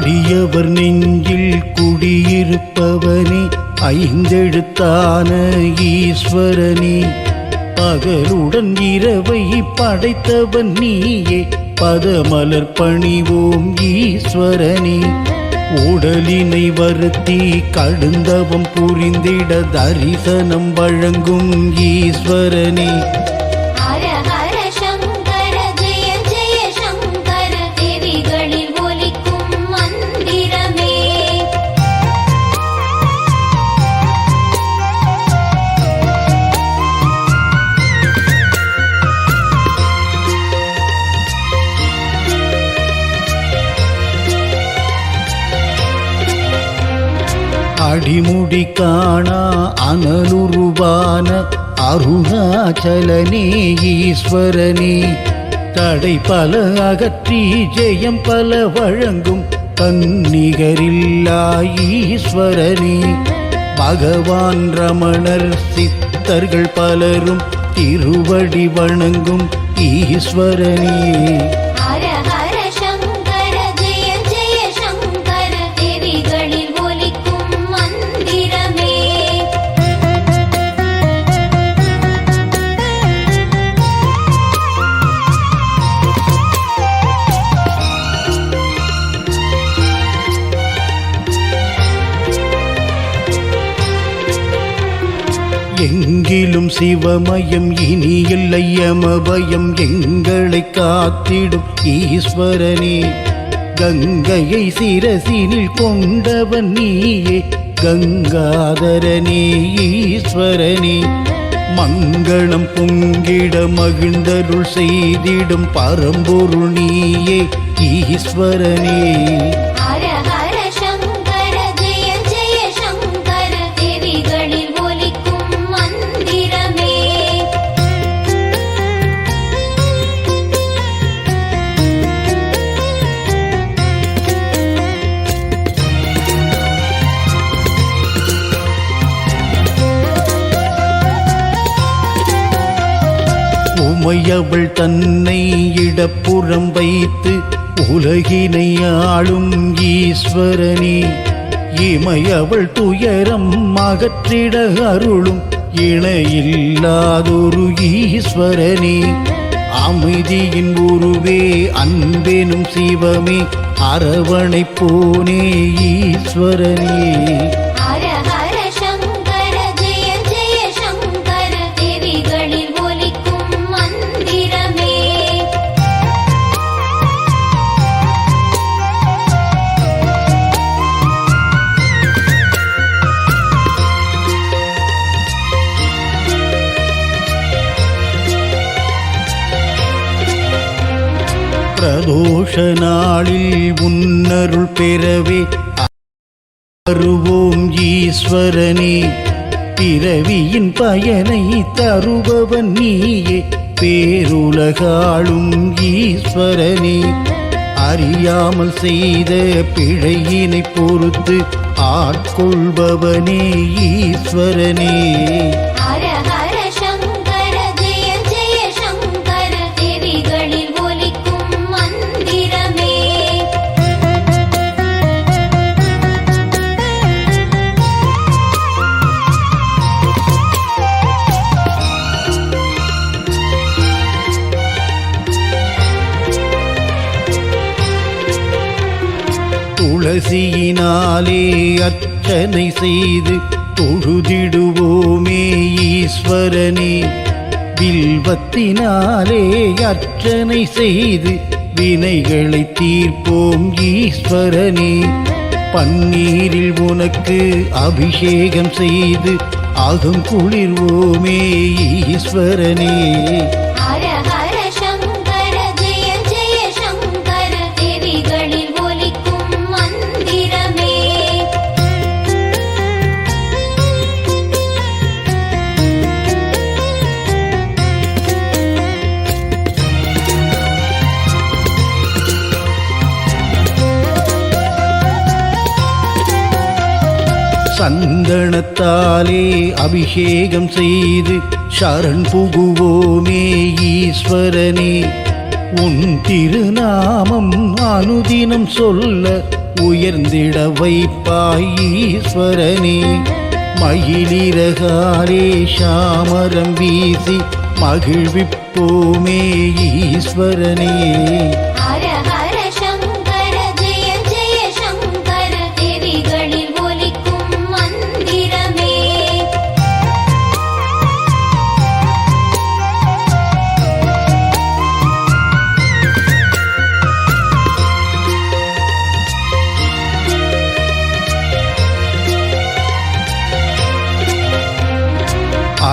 அடியவர் நெஞ்சில் குடியிருப்பவனே ஐந்தெழுத்தான ஈஸ்வரனே பகலுடன் இரவை படைத்தவன் நீயே பதமலர் பணிவோம் ஈஸ்வரனே உடலினை வருத்தி கடுந்தவம் புரிந்திட தரிசனம் வழங்கும் ஈஸ்வரனே அடிமுடி காணா அனலுருவான அருணாச்சலனே ஈஸ்வரனே தடை பல அகற்றி ஜெயம் பல வழங்கும் தன்னிகரில்லா ஈஸ்வரனே பகவான் ரமணர் சித்தர்கள் பலரும் திருவடி வணங்கும் ஈஸ்வரனே எங்கிலும் சிவமயம் இனி இல்லை யமபயம் எங்களை காத்திடும் ஈஸ்வரனே கங்கையை சிரசினில் கொண்டவன் நீயே கங்காதரனே ஈஸ்வரனே மங்களம் பொங்கிட மகிழ்ந்தருள் செய்திடும் பரம்பொருள் நீயே ஈஸ்வரனே உமையவள் தன்னை இடப்புறம் வைத்து உலகினை ஆளும் ஈஸ்வரனே இமையவள் துயரம் அகற்றிட அருளும் இணையில்லாதொரு ஈஸ்வரனே அமைதியின் உருவே அன்பெனும் சிவமே அரவணைப்போனே ஈஸ்வரனே பிரதோஷ நாளில் உன்னருள் பெறவே அருவோம் ஈஸ்வரனே பிறவியின் பயனை தருபவன் நீயே பேருலகாளும் ஈஸ்வரனே அறியாமல் செய்த பிழையினை பொறுத்து ஆட்கொள்பவனே ஈஸ்வரனே துளசியினாலே அர்ச்சனை செய்து தொழுதிடுவோமே ஈஸ்வரனே வில்வத்தினாலே அர்ச்சனை செய்து வினைகளை தீர்ப்போம் ஈஸ்வரனே பன்னீரில் உனக்கு அபிஷேகம் செய்து அகம் குளிர்வோமே ஈஸ்வரனே சந்தனத்தாலே அபிஷேகம் செய்து சரண் புகுவோமே ஈஸ்வரனே உன் திருநாமம் அனுதினம் சொல்ல உயர்ந்திட வைப்பாய் ஈஸ்வரனே. மயிலிறகாலே சாமரம் வீசி மகிழ்விப்போமே ஈஸ்வரனே.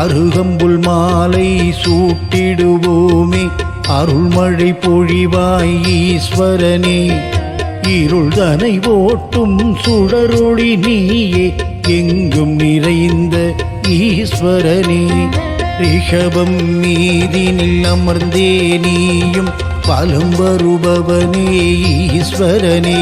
அருகம்புல் மாலை சூட்டிடுவோமே அருள்மழை பொழிவாய் ஈஸ்வரனே. இருள்தனை ஓட்டும் சுடரொளி நீயே எங்கும் நிறைந்த ஈஸ்வரனே. ரிஷபம் மீதினில் அமர்ந்தே நீயும் பலம் வருபவனே ஈஸ்வரனே.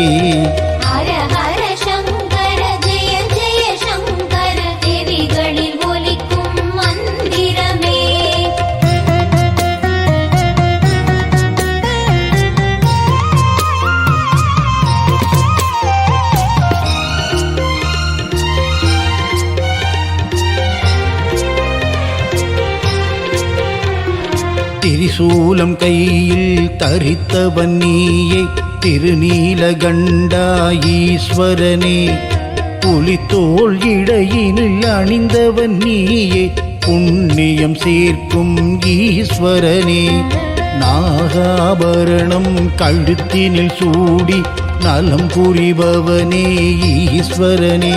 திரிசூலம் கையில் தரித்தவன் நீயே திருநீலகண்டா ஈஸ்வரனே. புலித்தோள் இடையினில் அணிந்தவன் நீயே புண்ணியம் சேர்க்கும் ஈஸ்வரனே. நாகாபரணம் கழுத்தினில் சூடி நலம் புரிபவனே ஈஸ்வரனே.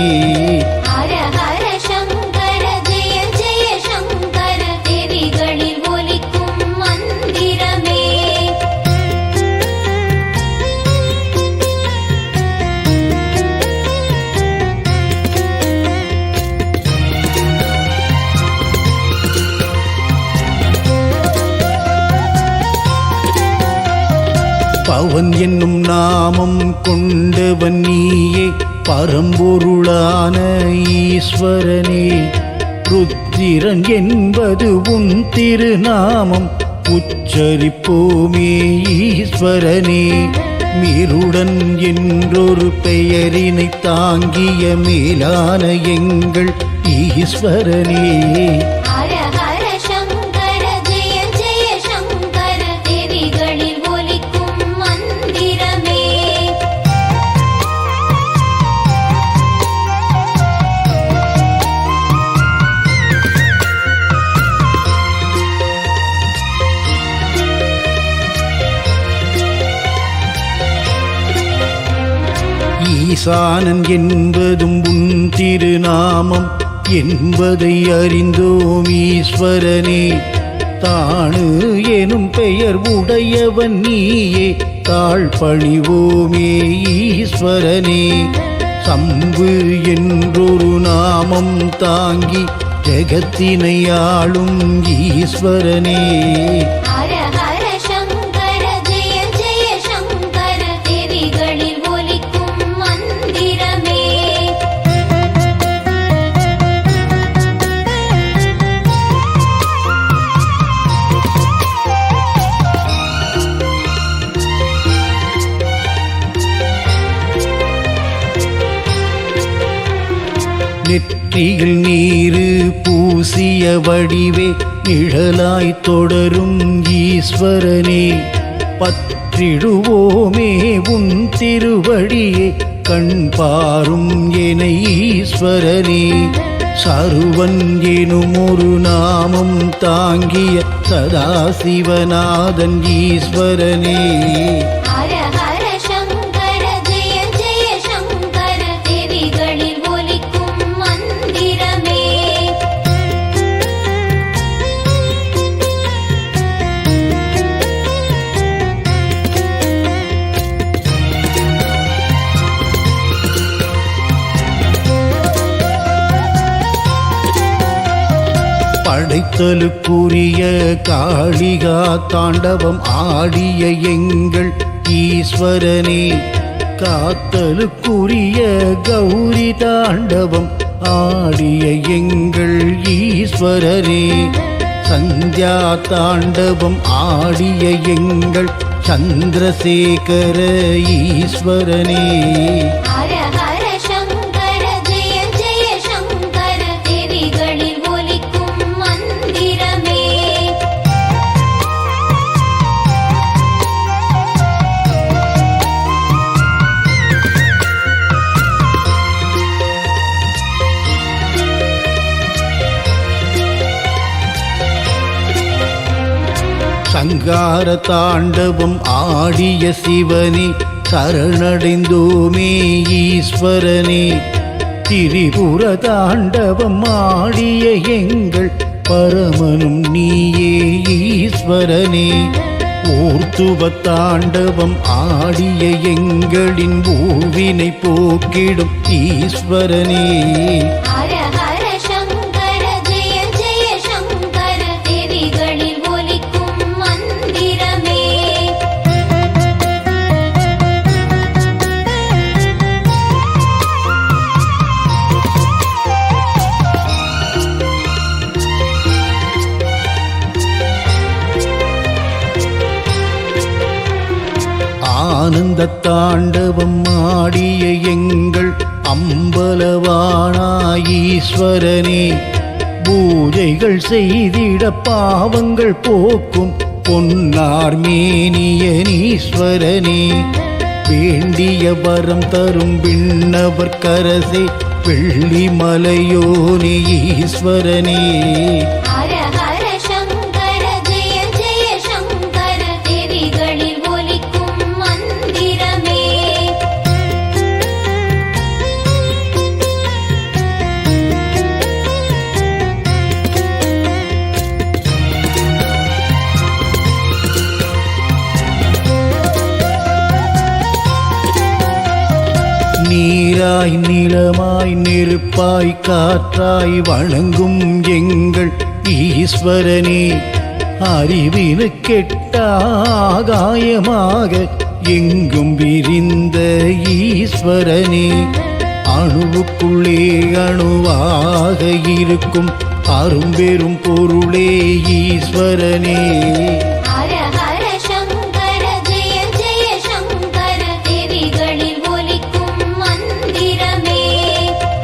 பவன் என்னும் நாமம் கொண்டவன் நீயே பரம்பொருளான ஈஸ்வரனே. ருத்திரன் என்பது உன் திருநாமம் உச்சரிப்போமே ஈஸ்வரனே. மீருடன் என்றொரு பெயரினை தாங்கிய மேலான எங்கள் ஈஸ்வரனே. ஈசானன் என்பதும் உன் திருநாமம் என்பதை அறிந்தோம் ஈஸ்வரனே. தானு எனும் பெயர் உடையவன் நீயே தாழ்பணிவோமே ஈஸ்வரனே. சம்பு என்றொரு நாமம் தாங்கி ஜெகத்தினை ஆளும் ஈஸ்வரனே. நெற்றியில் நீரு பூசிய வடிவே நிழலாய் தொடரும் ஈஸ்வரனே. பற்றிடுவோமே உன் திருவடியே கண் பாரும் என ஈஸ்வரனே. சருவன் எனும் ஒரு நாமம் தாங்கிய சதாசிவநாதன் ஈஸ்வரனே. படைத்தலுக்குரிய காளிகா தாண்டவம் ஆடிய எங்கள் ஈஸ்வரனே. காத்தலுக்குரிய கௌரி தாண்டவம் ஆடிய எங்கள் ஈஸ்வரனே. சந்தியா தாண்டவம் ஆடிய எங்கள் சந்திரசேகர ஈஸ்வரனே. ஹர ஹர சங்கர ஜெய ஜெய சங்கர தேவிகளில் ஒலிக்கும் மந்திரமே. சங்கார தாண்டவம் ஆடிய சிவனே சரணடைந்தோமே ஈஸ்வரனே. திரிபுர தாண்டவம் ஆடிய எங்கள் பரமனும் நீயே ஈஸ்வரனே. ஊர்த்துவ தாண்டவம் ஆடிய எங்களின் ஊவினை போக்கிடும் ஈஸ்வரனே. ஹர ஹர சங்கர ஜெய ஜெய சங்கர தேவிகளில் ஒலிக்கும் மந்திரமே. ஆனந்த தாண்டவம் ஆடிய எங்கள் அம்பலவானா ஈஸ்வரனே. பூஜைகள் செய்திட பாவங்கள் போக்கும் பொன்னார் மேனியனீஸ்வரனே. வேண்டிய வரம் தரும் விண்ணவர் கரசே வெள்ளி மலையோனே ஈஸ்வரனே. ஹர ஹர சங்கர ஜெய ஜெய சங்கர தேவிகளில் ஒலிக்கும் மந்திரமே. நீராய் நிலமாய் நெருப்பாய் காற்றாய் வணங்கும் எங்கள் ஈஸ்வரனே. அறிவினு கெட்ட ஆகாயமாக எங்கும் விரிந்த ஈஸ்வரனே. அணுவுக்குள்ளே அணுவாக இருக்கும் அரும்பெரும் பொருளே ஈஸ்வரனே. ஹர ஹர சங்கர ஜெய ஜெய சங்கர தேவிகளில் ஒலிக்கும் மந்திரமே.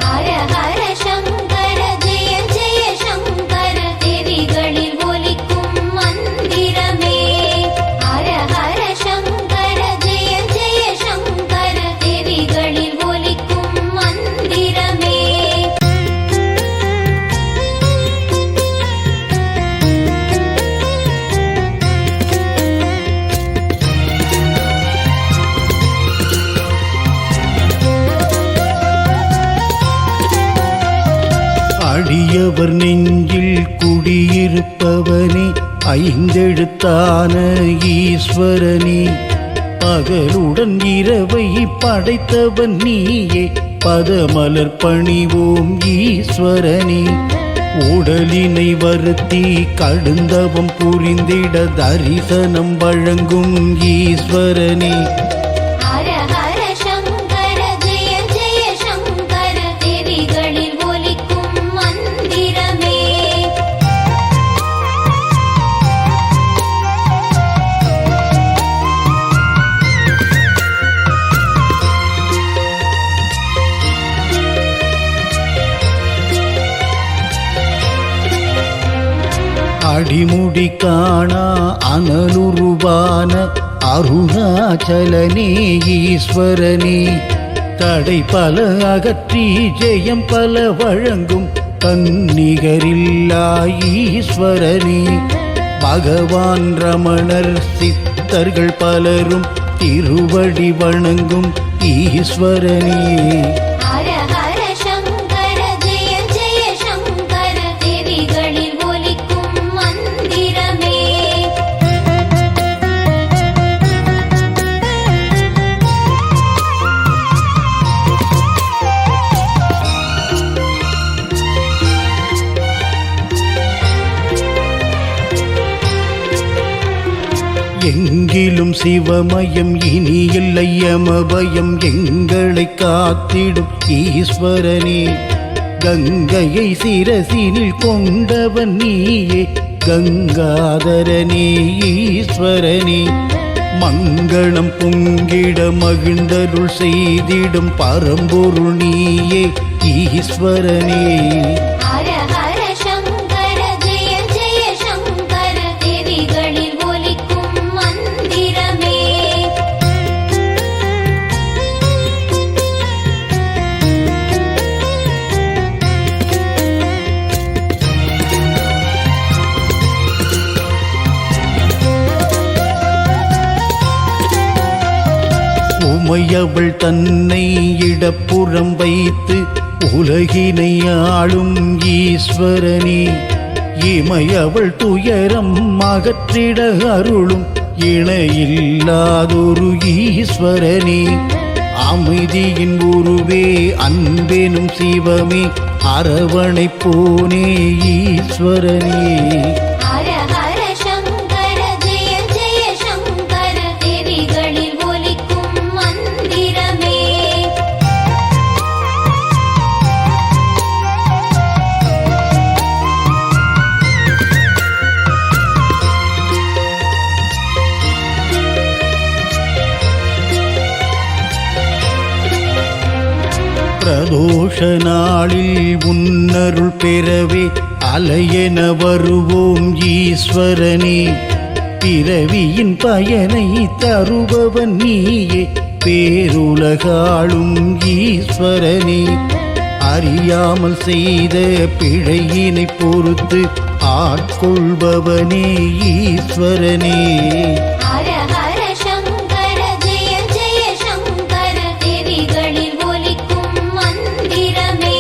ஹர ஹர சங்கர ஜெய ஜெய சங்கர தேவிகளில் ஒலிக்கும் மந்திரமே. ஹர ஹர சங்கர ஜெய ஜெய சங்கர தேவிகளில் ஒலிக்கும் மந்திரமே. அடியவர் நெஞ்சில் குடியிருப்பவனே ஐந்தெழுத்தான ஈஸ்வரனே. பகலுடன் இரவை படைத்தவன் நீயே பதமலர் பணிவோம் ஈஸ்வரனே. உடலினை வருத்தி கடுந்தவம் புரிந்திட தரிசனம் வழங்கும் ஈஸ்வரனே. ஹர ஹர சங்கர ஜெய ஜெய சங்கர தேவிகளில் ஒலிக்கும் மந்திரமே. அடிமுடி காணா அனலுருவான அருணாச்சலனே ஈஸ்வரனே. தடை பல அகற்றி ஜெயம் பல வழங்கும் தன்னிகரில்லா ஈஸ்வரனே. பகவான் ரமணர் சித்தர்கள் பலரும் திருவடி வணங்கும் ஈஸ்வரனே. ஹர ஹர சங்கர ஜெய ஜெய சங்கர தேவிகளில் ஒலிக்கும் மந்திரமே. எங்கிலும் சிவமயம் இனி இல்லை யமபயம் எங்களை காத்திடும் ஈஸ்வரனே. கங்கையை சிரசினில் கொண்டவன் நீயே கங்காதரனே ஈஸ்வரனே. மங்களம் பொங்கிட மகிழ்ந்தருள் செய்திடும் பரம்பொருள் நீயே ஈஸ்வரனே. ஹர ஹர சங்கர ஜெய ஜெய சங்கர தேவிகளில் ஒலிக்கும் மந்திரமே. உமையவள் தன்னை இடப்புறம் வைத்து உலகினை ஆளும் ஈஸ்வரனே. இமையவள் துயரம் அகற்றிட அருளும் இணையில்லாதொரு ஈஸ்வரனே. அமைதியின் உருவே அன்பெனும் சிவமே அரவணைப்போனே ஈஸ்வரனே. ஹர ஹர சங்கர ஜெய ஜெய சங்கர தேவிகளில் ஒலிக்கும் மந்திரமே. பிரதோஷ நாளில் உன்னருள் பெறவே அலையென வருவோம் ஈஸ்வரனே. பிறவியின் பயனை தருபவன் நீயே பேருலகாளும் ஈஸ்வரனே. அறியாமல் செய்த பிழையினை பொறுத்து ஆட்கொள்பவனே ஈஸ்வரனே. ஹர ஹர சங்கர ஜெய ஜெய சங்கர தேவிகளில் ஒலிக்கும் மந்திரமே.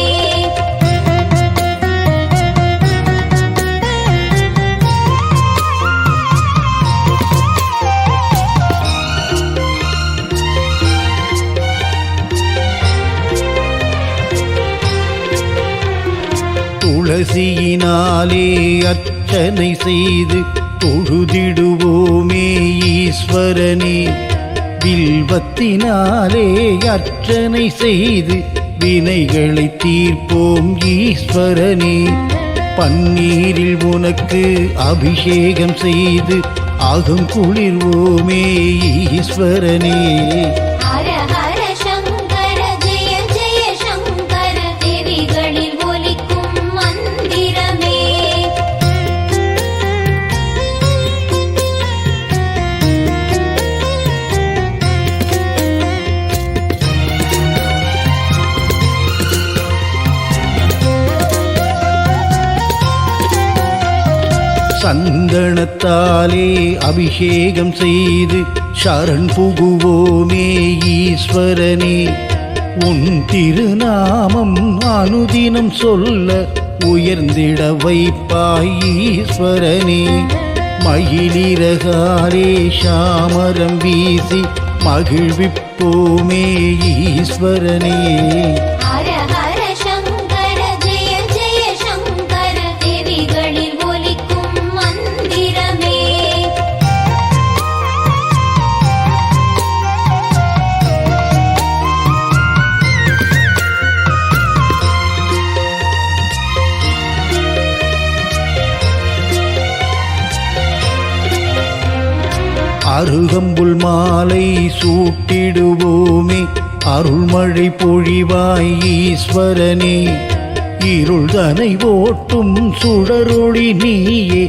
துளசியினாலே அர்ச்சனை செய்து தொழுதிடுவோமே ஈஸ்வரனே. வில்வத்தினாலே அர்ச்சனை செய்து வினைகளை தீர்ப்போம் ஈஸ்வரனே. பன்னீரில் உனக்கு அபிஷேகம் செய்து அகம் குளிர்வோமே ஈஸ்வரனே. ஹர ஹர சங்கர ஜெய ஜெய சங்கர தேவிகளில் ஒலிக்கும் மந்திரமே. சந்தனத்தாலே அபிஷேகம் செய்து சரண் புகுவோமே ஈஸ்வரனே. உன் திருநாமம் அனுதினம் சொல்ல உயர்ந்திட வைப்பாய் ஈஸ்வரனே. மயிலிறகாலே சாமரம் வீசி மகிழ்விப்போமே ஈஸ்வரனே. ஹர ஹர சங்கர ஜெய ஜெய சங்கர தேவிகளில் ஒலிக்கும் மந்திரமே. அருகம்புல் மாலை சூட்டிடுவோமே அருள்மழை பொழிவாய் ஈஸ்வரனே. இருள்தனை ஓட்டும் சுடரொளி நீயே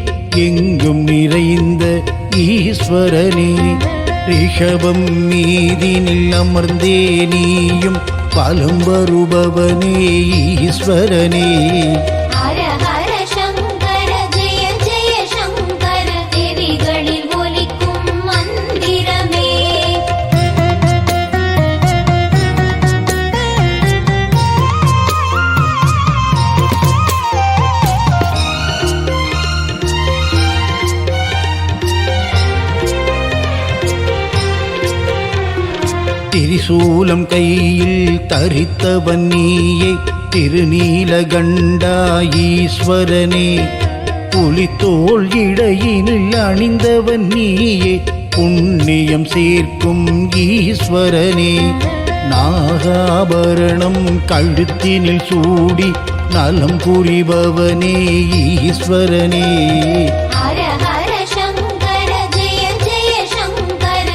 எங்கும் நிறைந்த ஈஸ்வரனே. ரிஷபம் மீதினில் அமர்ந்தே நீயும் பலம் வருபவனே ஈஸ்வரனே. ஹர ஹர சங்கர ஜெய ஜெய சங்கர தேவிகளில் ஒலிக்கும் மந்திரமே. திரிசூலம் கையில் தரித்தவன் நீயே திருநீலகண்டா ஈஸ்வரனே. புலித்தோள் இடையினில் அணிந்தவன் நீயே புண்ணியம் சேர்க்கும் ஈஸ்வரனே. நாகாபரணம் கழுத்தினில் சூடி நலம் புரிபவனே ஈஸ்வரனே. ஹர ஹர சங்கர ஜெய ஜெய சங்கர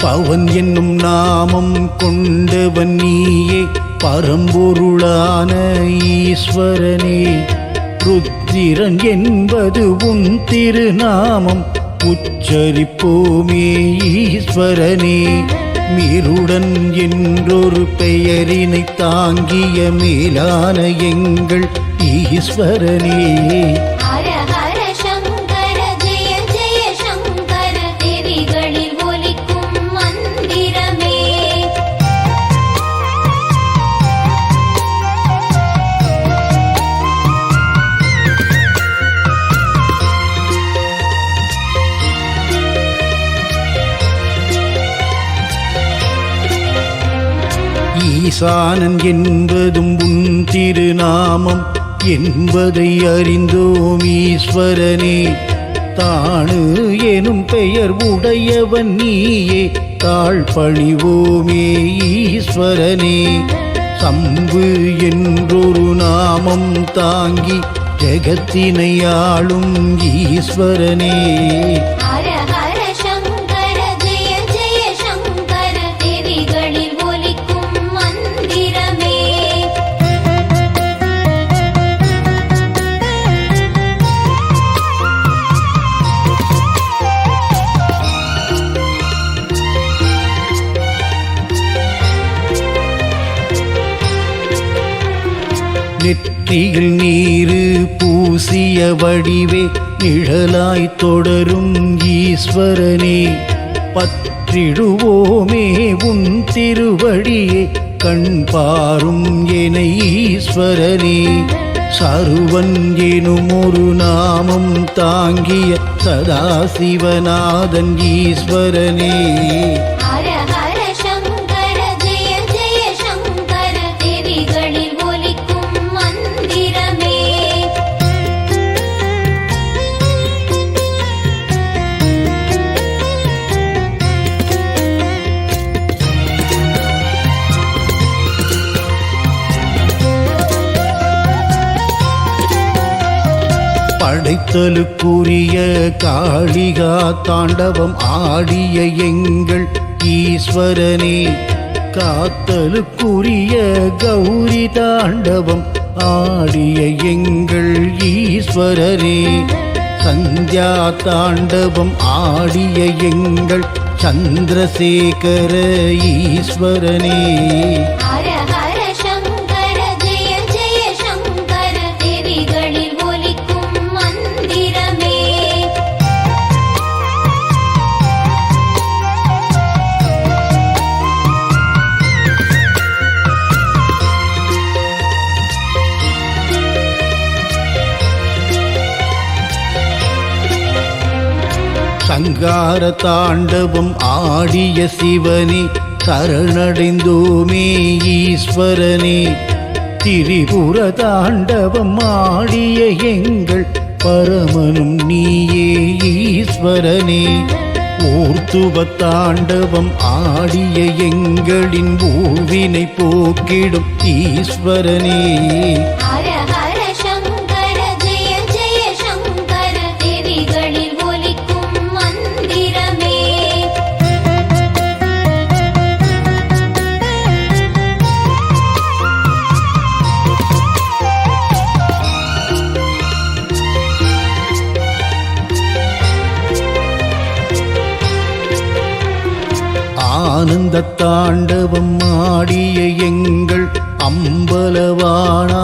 பவன் என்னும் நாமம் கொண்டவன் நீயே பரம்பொருளான ஈஸ்வரனே. ருத்திரன் என்பது உன் திருநாமம் உச்சரிப்போமே ஈஸ்வரனே. மீருடன் என்றொரு பெயரினை தாங்கிய மேலான எங்கள் ஈஸ்வரனே. ஹர ஹர சங்கர ஜெய ஜெய சங்கர தேவிகளில் ஒலிக்கும் மந்திரமே. ஈசானன் என்பதும் உன் திருநாமம் என்பதை அறிந்தோம் ஈஸ்வரனே. தானு எனும் பெயர் உடையவன் நீயே தாழ்பணிவோமே ஈஸ்வரனே. சம்பு என்றொரு நாமம் தாங்கி ஜெகத்தினை ஆளும் ஈஸ்வரனே. ஹர ஹர சங்கர ஜெய ஜெய சங்கர தேவிகளில் ஒலிக்கும் மந்திரமே. நெற்றியில் நீரு பூசிய வடிவே நிழலாய் தொடரும் ஈஸ்வரனே. பற்றிடுவோமே உன் திருவடியே கண் பாரும் என ஈஸ்வரனே. சருவன் எனும் ஒரு நாமம் தாங்கிய சதாசிவநாதன் ஈஸ்வரனே. ஹர ஹர சங்கர ஜெய ஜெய சங்கர தேவிகளில் ஒலிக்கும் மந்திரமே. படைத்தலுக்குரிய காளிகா தாண்டவம் ஆடிய எங்கள் ஈஸ்வரனே. காத்தலுக்குரிய கௌரி தாண்டவம் ஆடிய எங்கள் ஈஸ்வரனே. சந்தியா தாண்டவம் ஆடிய எங்கள் சந்திரசேகர ஈஸ்வரனே. ஹர ஹர சங்கர ஜெய ஜெய சங்கர தேவிகளில் ஒலிக்கும் மந்திரமே. சங்கார தாண்டவம் ஆடிய சிவனே சரணடைந்தோமே ஈஸ்வரனே. திரிபுர தாண்டவம் ஆடிய எங்கள் பரமனும் நீயே ஈஸ்வரனே. ஊர்த்துவ தாண்டவம் ஆடிய எங்களின் ஊவினை போக்கிடும் ஈஸ்வரனே. ஹர ஹர சங்கர ஜெய ஜெய சங்கர தேவிகளில் ஒலிக்கும் மந்திரமே. ஆனந்த தாண்டவம் ஆடிய எங்கள் அம்பலவானா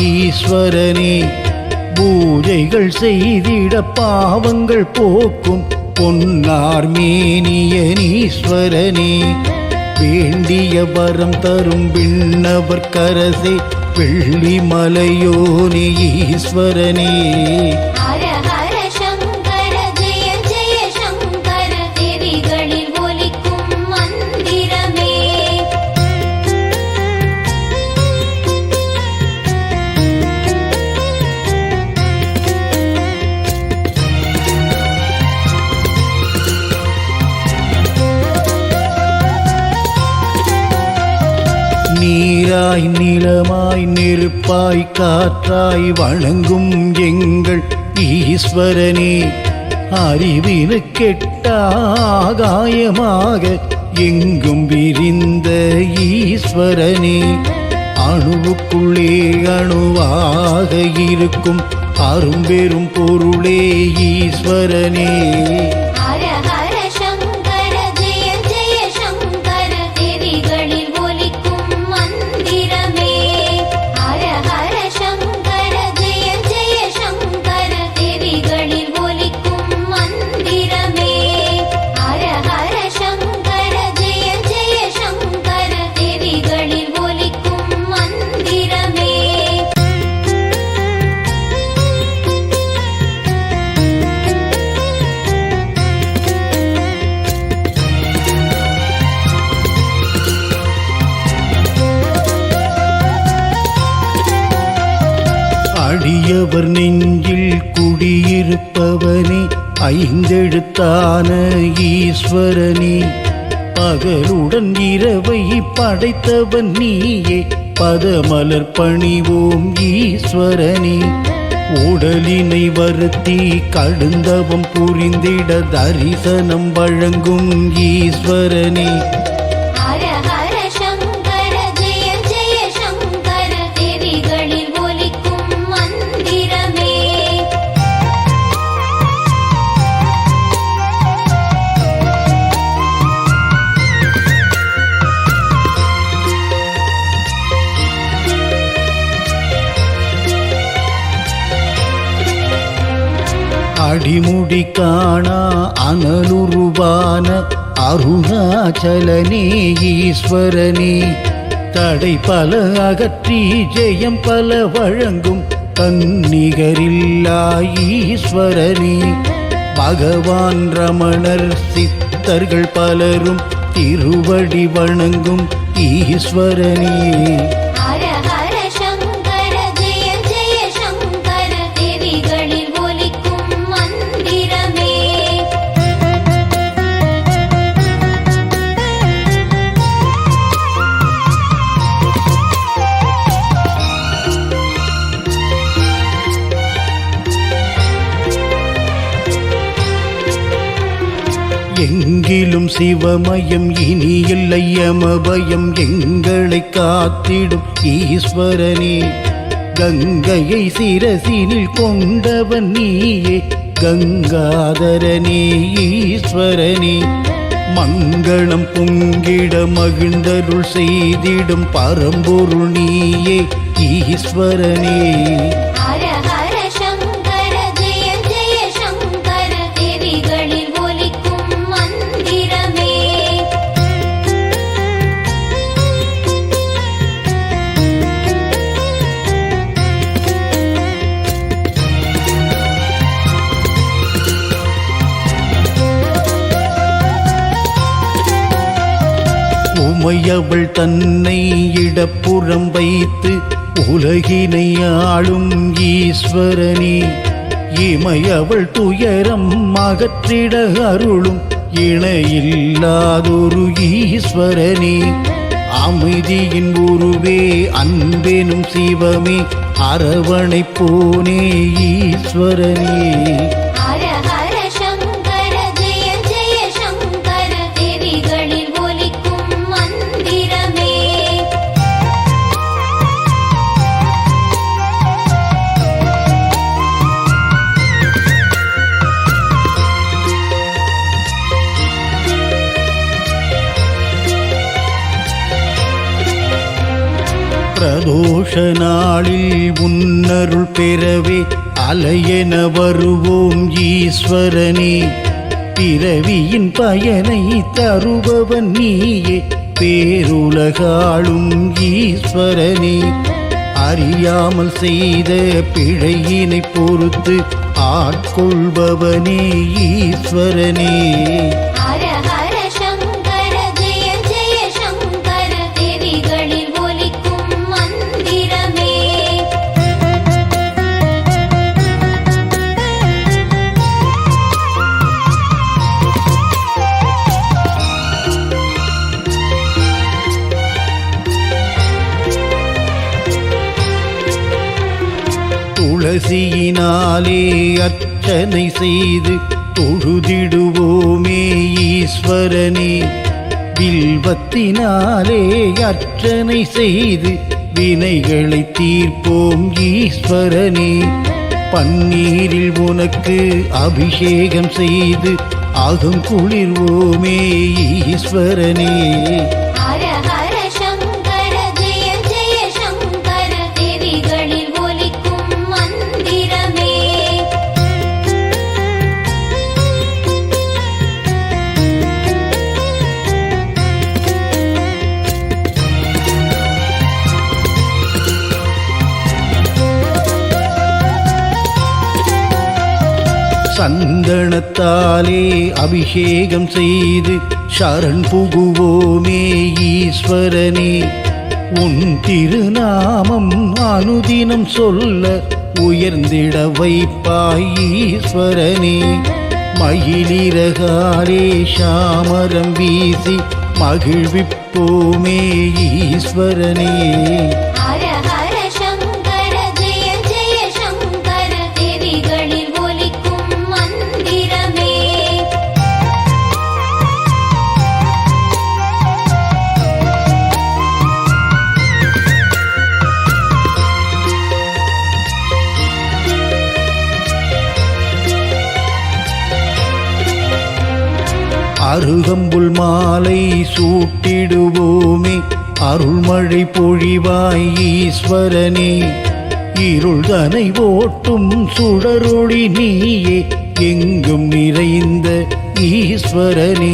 ஈஸ்வரனே. பூஜைகள் செய்திட பாவங்கள் போக்கும் பொன்னார் மேனியனீஸ்வரனே. வேண்டிய வரம் தரும் விண்ணவர் கரசே வெள்ளி மலையோனே ஈஸ்வரனே. ஹர ஹர சங்கர ஜெய ஜெய சங்கர தேவிகளில் ஒலிக்கும் மந்திரமே. நீராய் நிலமாய் நெருப்பாய் காற்றாய் வணங்கும் எங்கள் ஈஸ்வரனே. அறிவினு கெட்ட ஆகாயமாக எங்கும் விரிந்த ஈஸ்வரனே, அணுவுக்குள்ளே அணுவாக இருக்கும் அரும்பெரும் பொருளே ஈஸ்வரனே. ஹர ஹர சங்கர ஜெய ஜெய சங்கர தேவிகளில் ஒலிக்கும் மந்திரமே. ஹர ஹர சங்கர ஜெய ஜெய சங்கர தேவிகளில் ஒலிக்கும் மந்திரமே. ஹர ஹர சங்கர ஜெய ஜெய சங்கர தேவிகளில் ஒலிக்கும் மந்திரமே. அடியவர் நெஞ்சில் குடியிருப்பவனே, ஐந்தெழுத்தான ஈஸ்வரனே, பகலுடன் இரவை படைத்தவன் நீயே, பதமலர் பணிவோம் ஈஸ்வரனே. உடலினை வருத்தி கடுந்தவம் புரிந்திட தரிசனம் வழங்கும் ஈஸ்வரனே. ஹர ஹர சங்கர ஜெய ஜெய சங்கர தேவிகளில் ஒலிக்கும் மந்திரமே. அடிமுடி காணா அனலுருவான அருணாச்சலனே ஈஸ்வரனே, தடை பல அகற்றி ஜெயம் பல வழங்கும் தன்னிகரில்லா ஈஸ்வரனே. பகவான் ரமணர் சித்தர்கள் பலரும் திருவடி வணங்கும் ஈஸ்வரனே. ஹர ஹர சங்கர ஜெய ஜெய சங்கர தேவிகளில் ஒலிக்கும் மந்திரமே. எங்கிலும் சிவமயம் இனி இல்லை யமபயம், எங்களை காத்திடும் ஈஸ்வரனே. கங்கையை சிரசினில் கொண்டவன் நீயே, கங்காதரனே ஈஸ்வரனே. மங்களம் பொங்கிட மகிழ்ந்தருள் செய்திடும் பரம்பொருள் நீயே ஈஸ்வரனே. ஹர ஹர சங்கர ஜெய ஜெய சங்கர தேவிகளில் ஒலிக்கும் மந்திரமே. உமையவள் தன்னை இடப்புறம் வைத்து உலகினை ஆளும் ஈஸ்வரனே. இமையவள் துயரம் அகற்றிட அருளும் இணையில்லாதொரு ஈஸ்வரனே. அமைதியின் உருவே அன்பெனும் சிவமே, அரவணைப்போனே ஈஸ்வரனே. ஹர ஹர சங்கர ஜெய ஜெய சங்கர தேவிகளில் ஒலிக்கும் மந்திரமே. பிரதோஷ நாளில் உன்னருள் பெறவே அலையென வருவோம் ஈஸ்வரனே. பிறவியின் பயனை தருபவன் நீயே, பேருலகாளும் ஈஸ்வரனே. அறியாமல் செய்த பிழையினை பொறுத்து ஆட்கொள்பவனே ஈஸ்வரனே. ஹர ஹர சங்கர ஜெய ஜெய சங்கர தேவிகளில் ஒலிக்கும் மந்திரமே. துளசியினாலே அர்ச்சனை செய்து தொழுதிடுவோமே ஈஸ்வரனே. வில்வத்தினாலே அர்ச்சனை செய்து வினைகளை தீர்ப்போம் ஈஸ்வரனே. பன்னீரில் உனக்கு அபிஷேகம் செய்து அகம் குளிர்வோமே ஈஸ்வரனே. ஹர ஹர சங்கர ஜெய ஜெய சங்கர தேவிகளில் ஒலிக்கும் மந்திரமே. சந்தனத்தாலே அபிஷேகம் செய்து சரண் புகுவோமே ஈஸ்வரனே. உன் திருநாமம் அனுதினம் சொல்ல உயர்ந்திட வைப்பாய் ஈஸ்வரனே. மயிலிறகாலே சாமரம் வீசி மகிழ்விப்போமே ஈஸ்வரனே. ஹர ஹர சங்கர ஜெய ஜெய சங்கர தேவிகளில் ஒலிக்கும் மந்திரமே. அருகம்புல் மாலை சூட்டிடுவோமே அருள்மழை பொழிவாய் ஈஸ்வரனே. இருள்தனை ஓட்டும் சுடரொளி நீயே எங்கும் நிறைந்த ஈஸ்வரனே.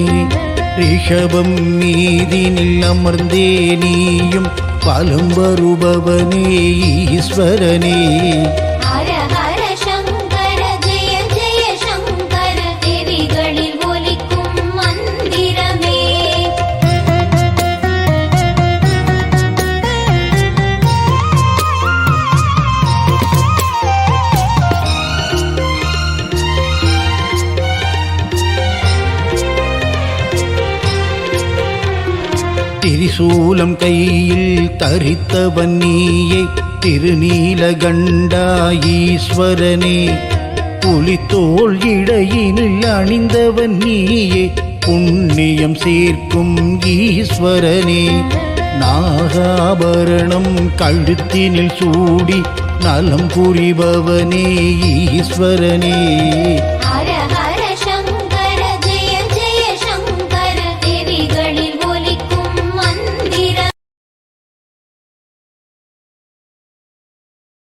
ரிஷபம் மீதினில் அமர்ந்தே நீயும் பலம் வருபவனே ஈஸ்வரனே. ஹர ஹர சங்கர ஜெய ஜெய சங்கர தேவிகளில் ஒலிக்கும் மந்திரமே. திரிசூலம் கையில் தரித்தவன் நீயே திருநீலகண்டா ஈஸ்வரனே. புலித்தோள் இடையினில் அணிந்தவன் நீயே புண்ணியம் சேர்க்கும் ஈஸ்வரனே. நாகாபரணம் கழுத்தினில் சூடி நலம் புரிபவனே ஈஸ்வரனே.